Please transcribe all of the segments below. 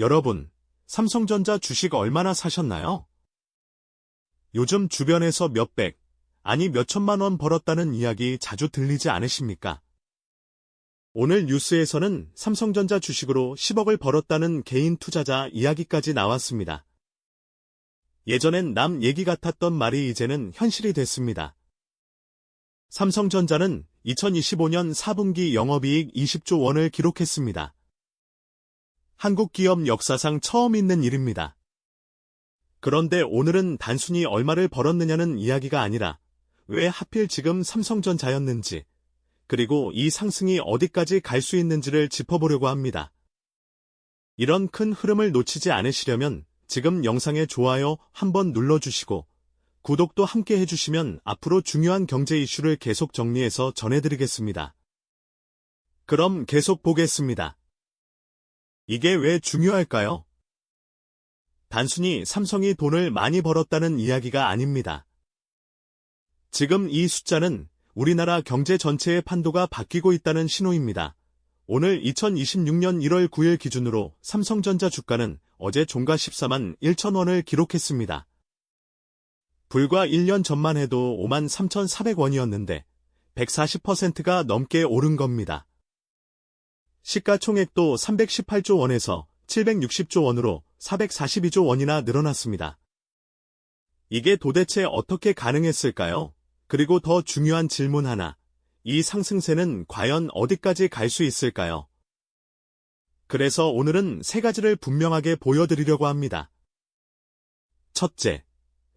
여러분, 삼성전자 주식 얼마나 사셨나요? 요즘 주변에서 몇백, 아니 몇천만 원 벌었다는 이야기 자주 들리지 않으십니까? 오늘 뉴스에서는 삼성전자 주식으로 10억을 벌었다는 개인 투자자 이야기까지 나왔습니다. 예전엔 남 얘기 같았던 말이 이제는 현실이 됐습니다. 삼성전자는 2025년 4분기 영업이익 20조 원을 기록했습니다. 한국 기업 역사상 처음 있는 일입니다. 그런데 오늘은 단순히 얼마를 벌었느냐는 이야기가 아니라 왜 하필 지금 삼성전자였는지, 그리고 이 상승이 어디까지 갈 수 있는지를 짚어보려고 합니다. 이런 큰 흐름을 놓치지 않으시려면 지금 영상에 좋아요 한번 눌러주시고 구독도 함께 해주시면 앞으로 중요한 경제 이슈를 계속 정리해서 전해드리겠습니다. 그럼 계속 보겠습니다. 이게 왜 중요할까요? 단순히 삼성이 돈을 많이 벌었다는 이야기가 아닙니다. 지금 이 숫자는 우리나라 경제 전체의 판도가 바뀌고 있다는 신호입니다. 오늘 2026년 1월 9일 기준으로 삼성전자 주가는 어제 종가 14만 1천 원을 기록했습니다. 불과 1년 전만 해도 5만 3,400원이었는데 140%가 넘게 오른 겁니다. 시가총액도 318조 원에서 760조 원으로 442조 원이나 늘어났습니다. 이게 도대체 어떻게 가능했을까요? 그리고 더 중요한 질문 하나, 이 상승세는 과연 어디까지 갈 수 있을까요? 그래서 오늘은 세 가지를 분명하게 보여드리려고 합니다. 첫째,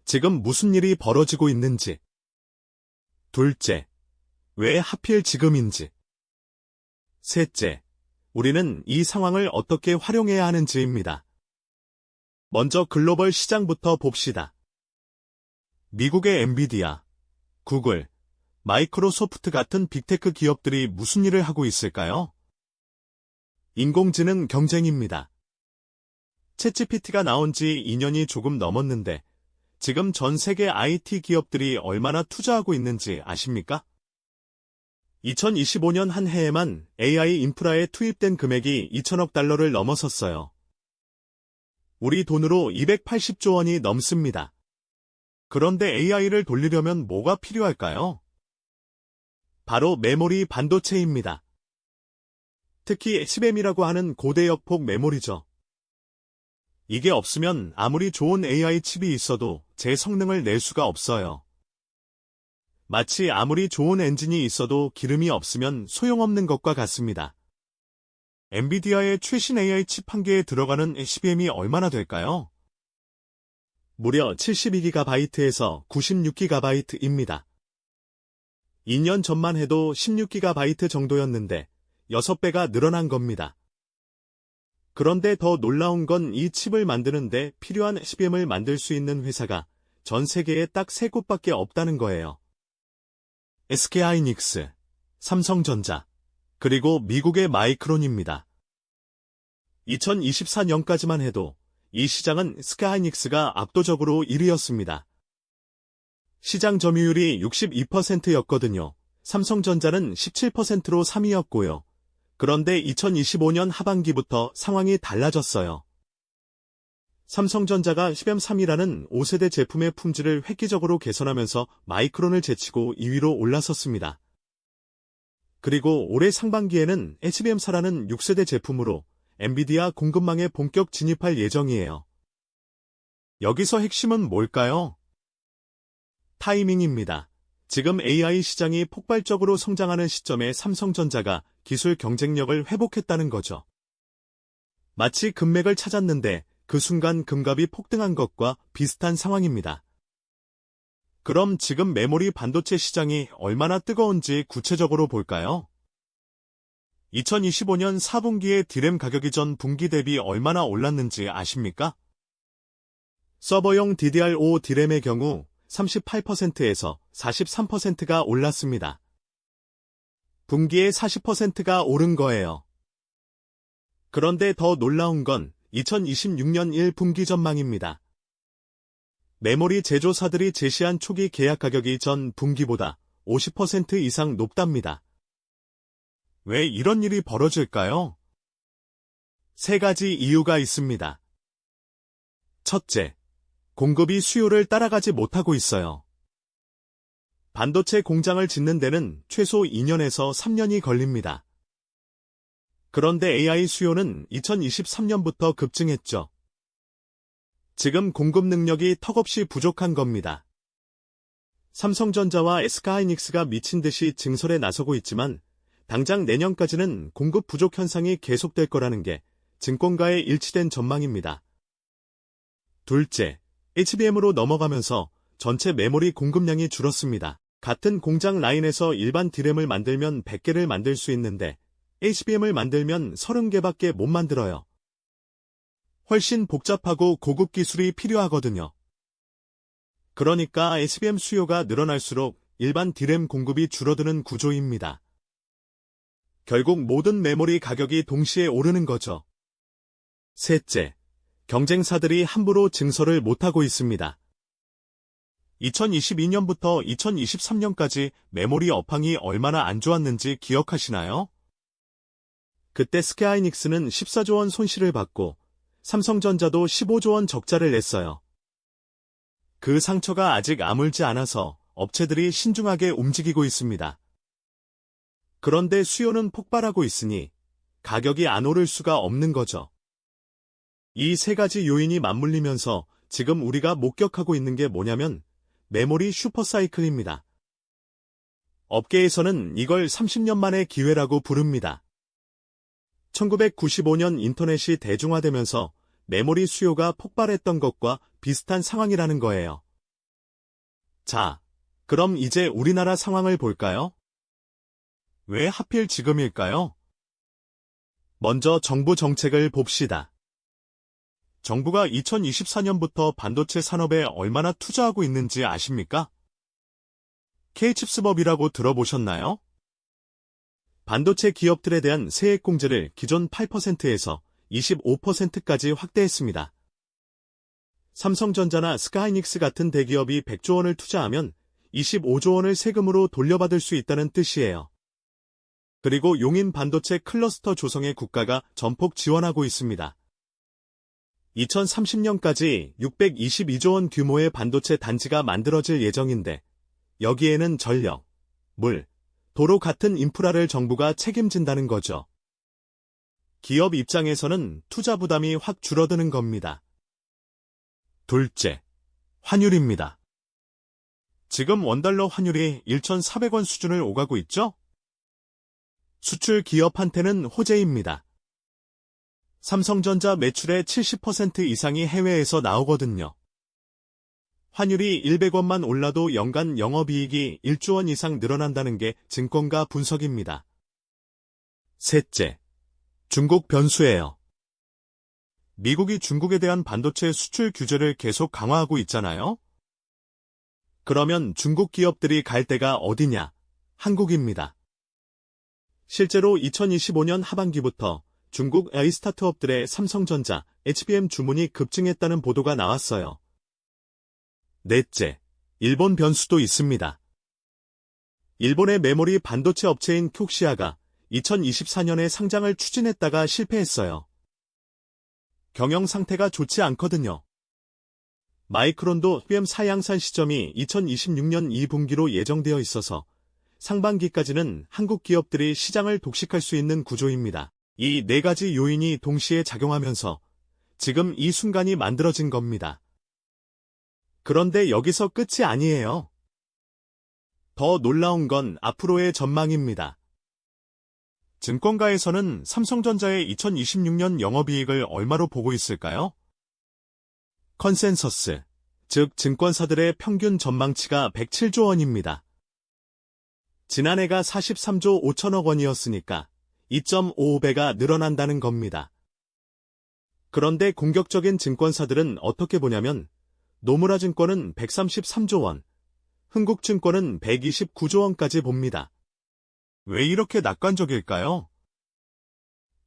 지금 무슨 일이 벌어지고 있는지. 둘째, 왜 하필 지금인지. 셋째, 우리는 이 상황을 어떻게 활용해야 하는지입니다. 먼저 글로벌 시장부터 봅시다. 미국의 엔비디아, 구글, 마이크로소프트 같은 빅테크 기업들이 무슨 일을 하고 있을까요? 인공지능 경쟁입니다. 챗GPT가 나온 지 2년이 조금 넘었는데 지금 전 세계 IT 기업들이 얼마나 투자하고 있는지 아십니까? 2025년 한 해에만 AI 인프라에 투입된 금액이 2천억 달러를 넘어섰어요. 우리 돈으로 280조 원이 넘습니다. 그런데 AI를 돌리려면 뭐가 필요할까요? 바로 메모리 반도체입니다. 특히 HBM이라고 하는 고대역폭 메모리죠. 이게 없으면 아무리 좋은 AI 칩이 있어도 제 성능을 낼 수가 없어요. 마치 아무리 좋은 엔진이 있어도 기름이 없으면 소용없는 것과 같습니다. 엔비디아의 최신 AI 칩 한 개에 들어가는 HBM이 얼마나 될까요? 무려 72GB에서 96GB입니다. 2년 전만 해도 16GB 정도였는데 6배가 늘어난 겁니다. 그런데 더 놀라운 건 이 칩을 만드는데 필요한 HBM을 만들 수 있는 회사가 전 세계에 딱 3곳밖에 없다는 거예요. SK하이닉스, 삼성전자, 그리고 미국의 마이크론입니다. 2024년까지만 해도 이 시장은 SK하이닉스가 압도적으로 1위였습니다. 시장 점유율이 62%였거든요. 삼성전자는 17%로 3위였고요. 그런데 2025년 하반기부터 상황이 달라졌어요. 삼성전자가 HBM 3이라는 5세대 제품의 품질을 획기적으로 개선하면서 마이크론을 제치고 2위로 올라섰습니다. 그리고 올해 상반기에는 HBM 4라는 6세대 제품으로 엔비디아 공급망에 본격 진입할 예정이에요. 여기서 핵심은 뭘까요? 타이밍입니다. 지금 AI 시장이 폭발적으로 성장하는 시점에 삼성전자가 기술 경쟁력을 회복했다는 거죠. 마치 금맥을 찾았는데 그 순간 금값이 폭등한 것과 비슷한 상황입니다. 그럼 지금 메모리 반도체 시장이 얼마나 뜨거운지 구체적으로 볼까요? 2025년 4분기에 디램 가격이 전 분기 대비 얼마나 올랐는지 아십니까? 서버용 DDR5 디램의 경우 38%에서 43%가 올랐습니다. 분기에 40%가 오른 거예요. 그런데 더 놀라운 건 2026년 1분기 전망입니다. 메모리 제조사들이 제시한 초기 계약 가격이 전 분기보다 50% 이상 높답니다. 왜 이런 일이 벌어질까요? 세 가지 이유가 있습니다. 첫째, 공급이 수요를 따라가지 못하고 있어요. 반도체 공장을 짓는 데는 최소 2년에서 3년이 걸립니다. 그런데 AI 수요는 2023년부터 급증했죠. 지금 공급 능력이 턱없이 부족한 겁니다. 삼성전자와 SK하이닉스가 미친 듯이 증설에 나서고 있지만 당장 내년까지는 공급 부족 현상이 계속될 거라는 게 증권가의 일치된 전망입니다. 둘째, HBM으로 넘어가면서 전체 메모리 공급량이 줄었습니다. 같은 공장 라인에서 일반 D램을 만들면 100개를 만들 수 있는데 HBM을 만들면 30개밖에 못 만들어요. 훨씬 복잡하고 고급 기술이 필요하거든요. 그러니까 HBM 수요가 늘어날수록 일반 D램 공급이 줄어드는 구조입니다. 결국 모든 메모리 가격이 동시에 오르는 거죠. 셋째, 경쟁사들이 함부로 증설을 못하고 있습니다. 2022년부터 2023년까지 메모리 업황이 얼마나 안 좋았는지 기억하시나요? 그때 SK하이닉스는 14조 원 손실을 받고 삼성전자도 15조 원 적자를 냈어요. 그 상처가 아직 아물지 않아서 업체들이 신중하게 움직이고 있습니다. 그런데 수요는 폭발하고 있으니 가격이 안 오를 수가 없는 거죠. 이 세 가지 요인이 맞물리면서 지금 우리가 목격하고 있는 게 뭐냐면 메모리 슈퍼사이클입니다. 업계에서는 이걸 30년 만의 기회라고 부릅니다. 1995년 인터넷이 대중화되면서 메모리 수요가 폭발했던 것과 비슷한 상황이라는 거예요. 자, 그럼 이제 우리나라 상황을 볼까요? 왜 하필 지금일까요? 먼저 정부 정책을 봅시다. 정부가 2024년부터 반도체 산업에 얼마나 투자하고 있는지 아십니까? K칩스법이라고 들어보셨나요? 반도체 기업들에 대한 세액공제를 기존 8%에서 25%까지 확대했습니다. 삼성전자나 SK하이닉스 같은 대기업이 100조 원을 투자하면 25조 원을 세금으로 돌려받을 수 있다는 뜻이에요. 그리고 용인 반도체 클러스터 조성에 국가가 전폭 지원하고 있습니다. 2030년까지 622조 원 규모의 반도체 단지가 만들어질 예정인데 여기에는 전력, 물, 도로 같은 인프라를 정부가 책임진다는 거죠. 기업 입장에서는 투자 부담이 확 줄어드는 겁니다. 둘째, 환율입니다. 지금 원달러 환율이 1,400원 수준을 오가고 있죠? 수출 기업한테는 호재입니다. 삼성전자 매출의 70% 이상이 해외에서 나오거든요. 환율이 100원만 올라도 연간 영업이익이 1조 원 이상 늘어난다는 게 증권가 분석입니다. 셋째, 중국 변수예요. 미국이 중국에 대한 반도체 수출 규제를 계속 강화하고 있잖아요? 그러면 중국 기업들이 갈 데가 어디냐? 한국입니다. 실제로 2025년 하반기부터 중국 AI 스타트업들의 삼성전자, HBM 주문이 급증했다는 보도가 나왔어요. 넷째, 일본 변수도 있습니다. 일본의 메모리 반도체 업체인 쿄시아가 2024년에 상장을 추진했다가 실패했어요. 경영 상태가 좋지 않거든요. 마이크론도 HBM 사양산 시점이 2026년 2분기로 예정되어 있어서 상반기까지는 한국 기업들이 시장을 독식할 수 있는 구조입니다. 이 네 가지 요인이 동시에 작용하면서 지금 이 순간이 만들어진 겁니다. 그런데 여기서 끝이 아니에요. 더 놀라운 건 앞으로의 전망입니다. 증권가에서는 삼성전자의 2026년 영업이익을 얼마로 보고 있을까요? 컨센서스, 즉 증권사들의 평균 전망치가 107조 원입니다. 지난해가 43조 5천억 원이었으니까 2.55배가 늘어난다는 겁니다. 그런데 공격적인 증권사들은 어떻게 보냐면 노무라 증권은 133조 원, 흥국증권은 129조 원까지 봅니다. 왜 이렇게 낙관적일까요?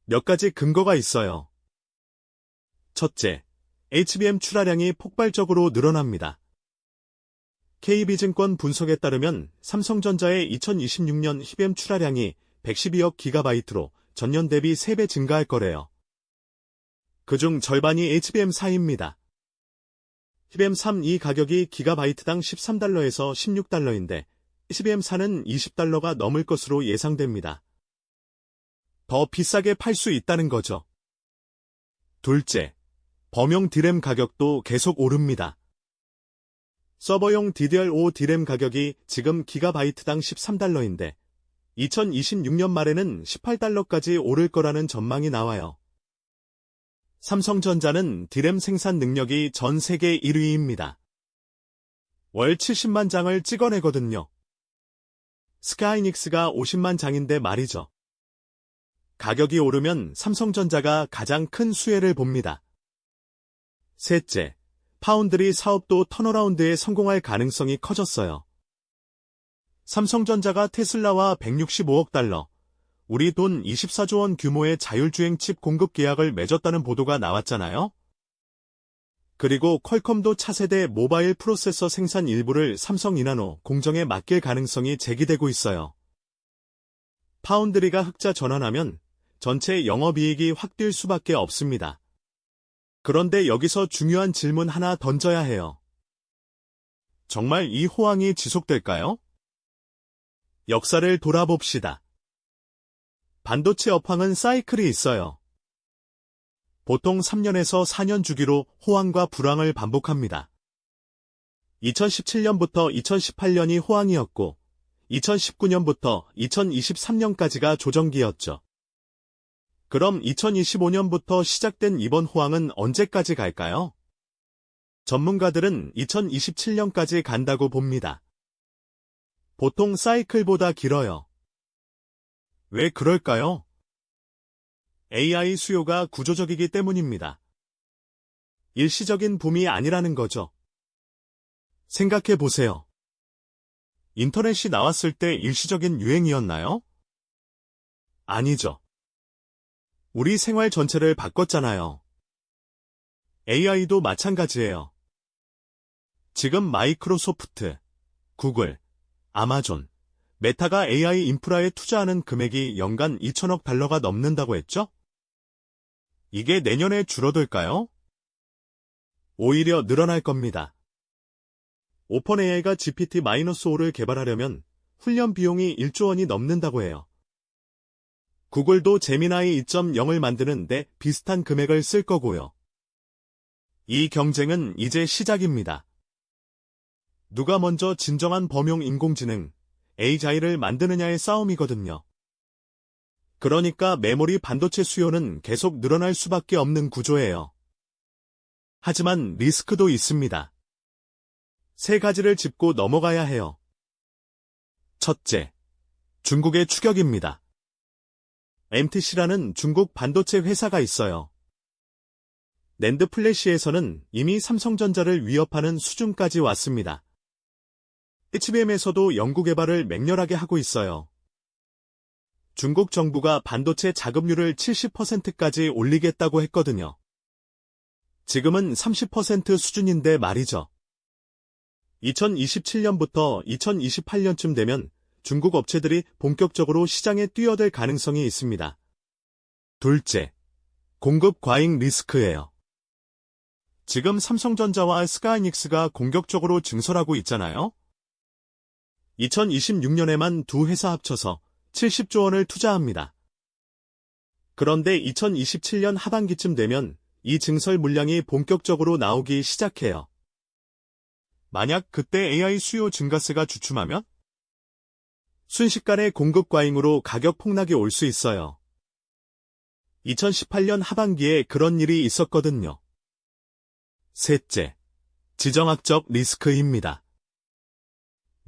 몇 가지 근거가 있어요. 첫째, HBM 출하량이 폭발적으로 늘어납니다. KB증권 분석에 따르면 삼성전자의 2026년 HBM 출하량이 112억 기가바이트로 전년 대비 3배 증가할 거래요. 그중 절반이 HBM4입니다. HBM3 이 가격이 기가바이트당 13달러에서 16달러인데 HBM4는 20달러가 넘을 것으로 예상됩니다. 더 비싸게 팔 수 있다는 거죠. 둘째, 범용 D램 가격도 계속 오릅니다. 서버용 DDR5 D램 가격이 지금 기가바이트당 13달러인데 2026년 말에는 18달러까지 오를 거라는 전망이 나와요. 삼성전자는 D램 생산 능력이 전 세계 1위입니다. 월 70만 장을 찍어내거든요. 스카이닉스가 50만 장인데 말이죠. 가격이 오르면 삼성전자가 가장 큰 수혜를 봅니다. 셋째, 파운드리 사업도 턴어라운드에 성공할 가능성이 커졌어요. 삼성전자가 테슬라와 165억 달러, 우리 돈 24조 원 규모의 자율주행 칩 공급 계약을 맺었다는 보도가 나왔잖아요. 그리고 퀄컴도 차세대 모바일 프로세서 생산 일부를 삼성 이나노 공정에 맡길 가능성이 제기되고 있어요. 파운드리가 흑자 전환하면 전체 영업이익이 확 뛸 수밖에 없습니다. 그런데 여기서 중요한 질문 하나 던져야 해요. 정말 이 호황이 지속될까요? 역사를 돌아봅시다. 반도체 업황은 사이클이 있어요. 보통 3년에서 4년 주기로 호황과 불황을 반복합니다. 2017년부터 2018년이 호황이었고 2019년부터 2023년까지가 조정기였죠. 그럼 2025년부터 시작된 이번 호황은 언제까지 갈까요? 전문가들은 2027년까지 간다고 봅니다. 보통 사이클보다 길어요. 왜 그럴까요? AI 수요가 구조적이기 때문입니다. 일시적인 붐이 아니라는 거죠. 생각해 보세요. 인터넷이 나왔을 때 일시적인 유행이었나요? 아니죠. 우리 생활 전체를 바꿨잖아요. AI도 마찬가지예요. 지금 마이크로소프트, 구글, 아마존, 메타가 AI 인프라에 투자하는 금액이 연간 2천억 달러가 넘는다고 했죠? 이게 내년에 줄어들까요? 오히려 늘어날 겁니다. 오픈AI가 GPT-5를 개발하려면 훈련 비용이 1조 원이 넘는다고 해요. 구글도 제미나이 2.0을 만드는데 비슷한 금액을 쓸 거고요. 이 경쟁은 이제 시작입니다. 누가 먼저 진정한 범용 인공지능, AGI를 만드느냐의 싸움이거든요. 그러니까 메모리 반도체 수요는 계속 늘어날 수밖에 없는 구조예요. 하지만 리스크도 있습니다. 세 가지를 짚고 넘어가야 해요. 첫째, 중국의 추격입니다. MTC라는 중국 반도체 회사가 있어요. 낸드 플래시에서는 이미 삼성전자를 위협하는 수준까지 왔습니다. HBM에서도 연구개발을 맹렬하게 하고 있어요. 중국 정부가 반도체 자급률을 70%까지 올리겠다고 했거든요. 지금은 30% 수준인데 말이죠. 2027년부터 2028년쯤 되면 중국 업체들이 본격적으로 시장에 뛰어들 가능성이 있습니다. 둘째, 공급 과잉 리스크예요. 지금 삼성전자와 스카이닉스가 공격적으로 증설하고 있잖아요. 2026년에만 두 회사 합쳐서 70조 원을 투자합니다. 그런데 2027년 하반기쯤 되면 이 증설 물량이 본격적으로 나오기 시작해요. 만약 그때 AI 수요 증가세가 주춤하면 순식간에 공급 과잉으로 가격 폭락이 올 수 있어요. 2018년 하반기에 그런 일이 있었거든요. 셋째, 지정학적 리스크입니다.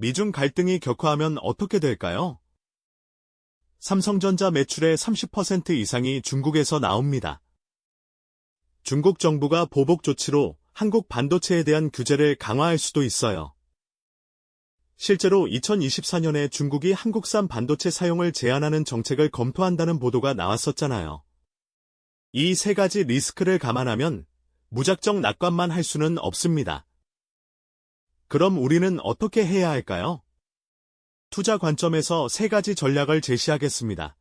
미중 갈등이 격화하면 어떻게 될까요? 삼성전자 매출의 30% 이상이 중국에서 나옵니다. 중국 정부가 보복 조치로 한국 반도체에 대한 규제를 강화할 수도 있어요. 실제로 2024년에 중국이 한국산 반도체 사용을 제한하는 정책을 검토한다는 보도가 나왔었잖아요. 이 세 가지 리스크를 감안하면 무작정 낙관만 할 수는 없습니다. 그럼 우리는 어떻게 해야 할까요? 투자 관점에서 세 가지 전략을 제시하겠습니다.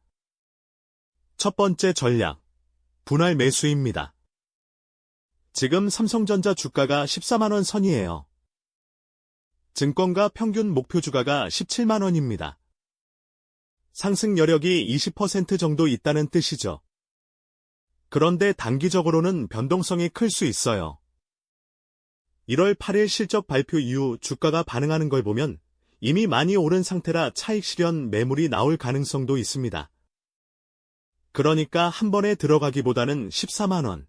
첫 번째 전략, 분할 매수입니다. 지금 삼성전자 주가가 14만 원 선이에요. 증권가 평균 목표 주가가 17만 원입니다. 상승 여력이 20% 정도 있다는 뜻이죠. 그런데 단기적으로는 변동성이 클 수 있어요. 1월 8일 실적 발표 이후 주가가 반응하는 걸 보면 이미 많이 오른 상태라 차익 실현 매물이 나올 가능성도 있습니다. 그러니까 한 번에 들어가기보다는 14만 원,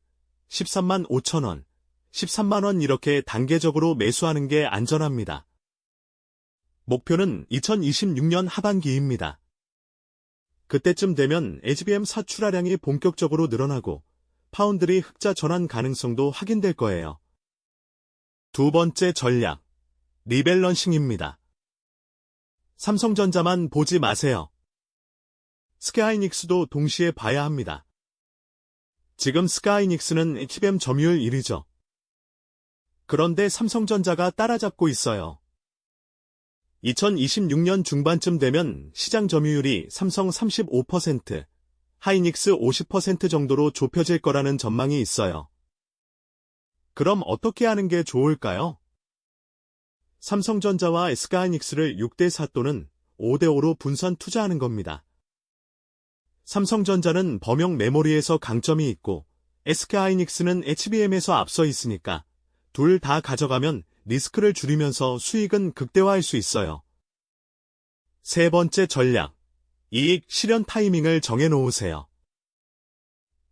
13만 5천 원, 13만 원 이렇게 단계적으로 매수하는 게 안전합니다. 목표는 2026년 하반기입니다. 그때쯤 되면 HBM4 출하량이 본격적으로 늘어나고 파운드리 흑자 전환 가능성도 확인될 거예요. 두 번째 전략, 리밸런싱입니다. 삼성전자만 보지 마세요. 스카이닉스도 동시에 봐야 합니다. 지금 스카이닉스는 HBM 점유율 1위죠. 그런데 삼성전자가 따라잡고 있어요. 2026년 중반쯤 되면 시장 점유율이 삼성 35%, 하이닉스 50% 정도로 좁혀질 거라는 전망이 있어요. 그럼 어떻게 하는 게 좋을까요? 삼성전자와 SK하이닉스를 6대4 또는 5대5로 분산 투자하는 겁니다. 삼성전자는 범용 메모리에서 강점이 있고 SK하이닉스는 HBM에서 앞서 있으니까 둘 다 가져가면 리스크를 줄이면서 수익은 극대화할 수 있어요. 세 번째 전략, 이익 실현 타이밍을 정해놓으세요.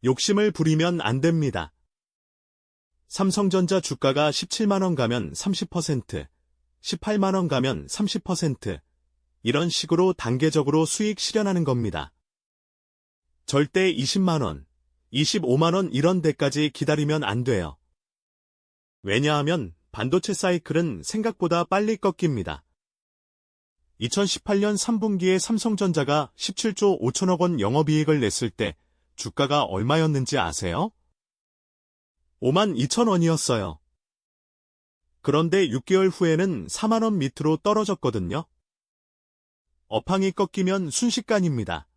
욕심을 부리면 안 됩니다. 삼성전자 주가가 17만 원 가면 30%, 18만 원 가면 30%, 이런 식으로 단계적으로 수익 실현하는 겁니다. 절대 20만 원, 25만 원 이런 데까지 기다리면 안 돼요. 왜냐하면 반도체 사이클은 생각보다 빨리 꺾입니다. 2018년 3분기에 삼성전자가 17조 5천억 원 영업이익을 냈을 때 주가가 얼마였는지 아세요? 5만 2천 원이었어요. 그런데 6개월 후에는 4만 원 밑으로 떨어졌거든요. 업황이 꺾이면 순식간입니다.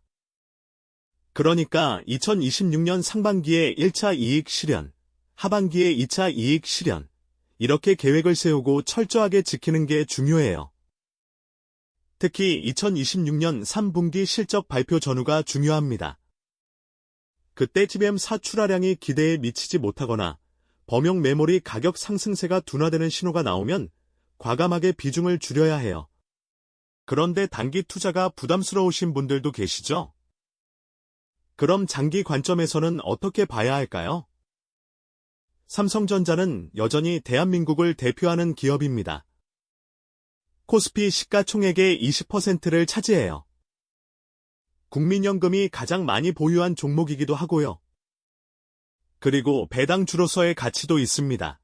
그러니까 2026년 상반기에 1차 이익 실현, 하반기에 2차 이익 실현, 이렇게 계획을 세우고 철저하게 지키는 게 중요해요. 특히 2026년 3분기 실적 발표 전후가 중요합니다. 그때 HBM4 출하량이 기대에 미치지 못하거나 범용 메모리 가격 상승세가 둔화되는 신호가 나오면 과감하게 비중을 줄여야 해요. 그런데 단기 투자가 부담스러우신 분들도 계시죠? 그럼 장기 관점에서는 어떻게 봐야 할까요? 삼성전자는 여전히 대한민국을 대표하는 기업입니다. 코스피 시가총액의 20%를 차지해요. 국민연금이 가장 많이 보유한 종목이기도 하고요. 그리고 배당주로서의 가치도 있습니다.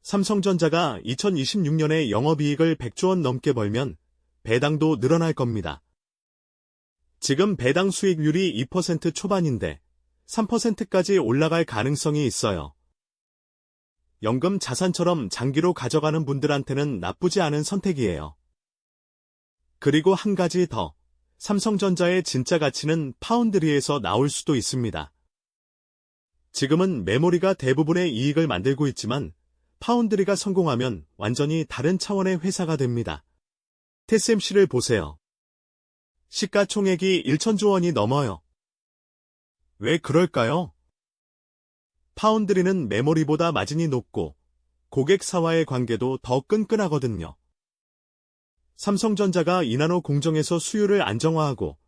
삼성전자가 2026년에 영업이익을 100조 원 넘게 벌면 배당도 늘어날 겁니다. 지금 배당 수익률이 2% 초반인데 3%까지 올라갈 가능성이 있어요. 연금 자산처럼 장기로 가져가는 분들한테는 나쁘지 않은 선택이에요. 그리고 한 가지 더, 삼성전자의 진짜 가치는 파운드리에서 나올 수도 있습니다. 지금은 메모리가 대부분의 이익을 만들고 있지만 파운드리가 성공하면 완전히 다른 차원의 회사가 됩니다. TSMC를 보세요. 시가총액이 1천조 원이 넘어요. 왜 그럴까요? 파운드리는 메모리보다 마진이 높고 고객사와의 관계도 더 끈끈하거든요. 삼성전자가 2나노 공정에서 수율을 안정화하고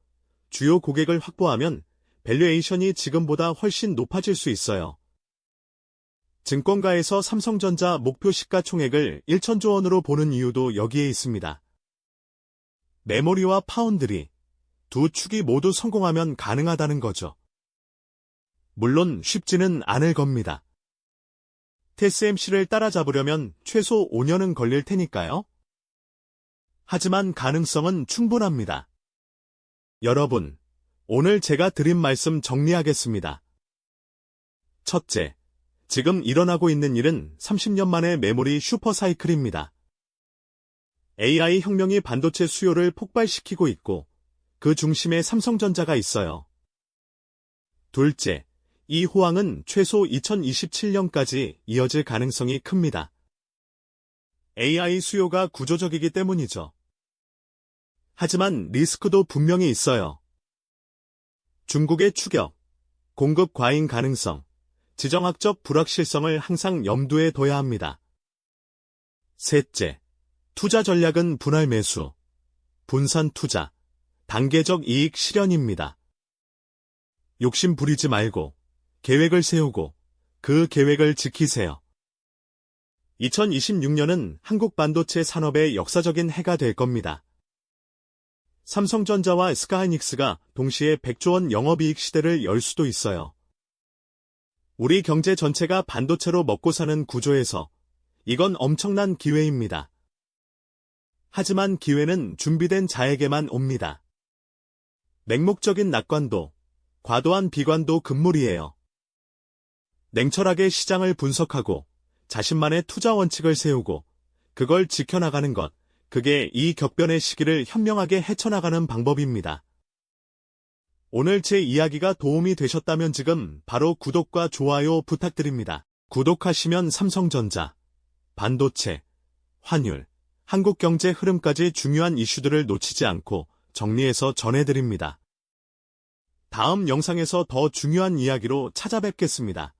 주요 고객을 확보하면 밸류에이션이 지금보다 훨씬 높아질 수 있어요. 증권가에서 삼성전자 목표 시가총액을 1천조 원으로 보는 이유도 여기에 있습니다. 메모리와 파운드리, 두 축이 모두 성공하면 가능하다는 거죠. 물론 쉽지는 않을 겁니다. TSMC를 따라잡으려면 최소 5년은 걸릴 테니까요. 하지만 가능성은 충분합니다. 여러분, 오늘 제가 드린 말씀 정리하겠습니다. 첫째, 지금 일어나고 있는 일은 30년 만의 메모리 슈퍼사이클입니다. AI 혁명이 반도체 수요를 폭발시키고 있고 그 중심에 삼성전자가 있어요. 둘째, 이 호황은 최소 2027년까지 이어질 가능성이 큽니다. AI 수요가 구조적이기 때문이죠. 하지만 리스크도 분명히 있어요. 중국의 추격, 공급 과잉 가능성, 지정학적 불확실성을 항상 염두에 둬야 합니다. 셋째, 투자 전략은 분할 매수, 분산 투자, 단계적 이익 실현입니다. 욕심 부리지 말고 계획을 세우고 그 계획을 지키세요. 2026년은 한국 반도체 산업의 역사적인 해가 될 겁니다. 삼성전자와 SK하이닉스가 동시에 100조 원 영업이익 시대를 열 수도 있어요. 우리 경제 전체가 반도체로 먹고 사는 구조에서 이건 엄청난 기회입니다. 하지만 기회는 준비된 자에게만 옵니다. 맹목적인 낙관도, 과도한 비관도 금물이에요. 냉철하게 시장을 분석하고 자신만의 투자 원칙을 세우고 그걸 지켜나가는 것, 그게 이 격변의 시기를 현명하게 헤쳐나가는 방법입니다. 오늘 제 이야기가 도움이 되셨다면 지금 바로 구독과 좋아요 부탁드립니다. 구독하시면 삼성전자, 반도체, 환율, 한국 경제 흐름까지 중요한 이슈들을 놓치지 않고 정리해서 전해드립니다. 다음 영상에서 더 중요한 이야기로 찾아뵙겠습니다.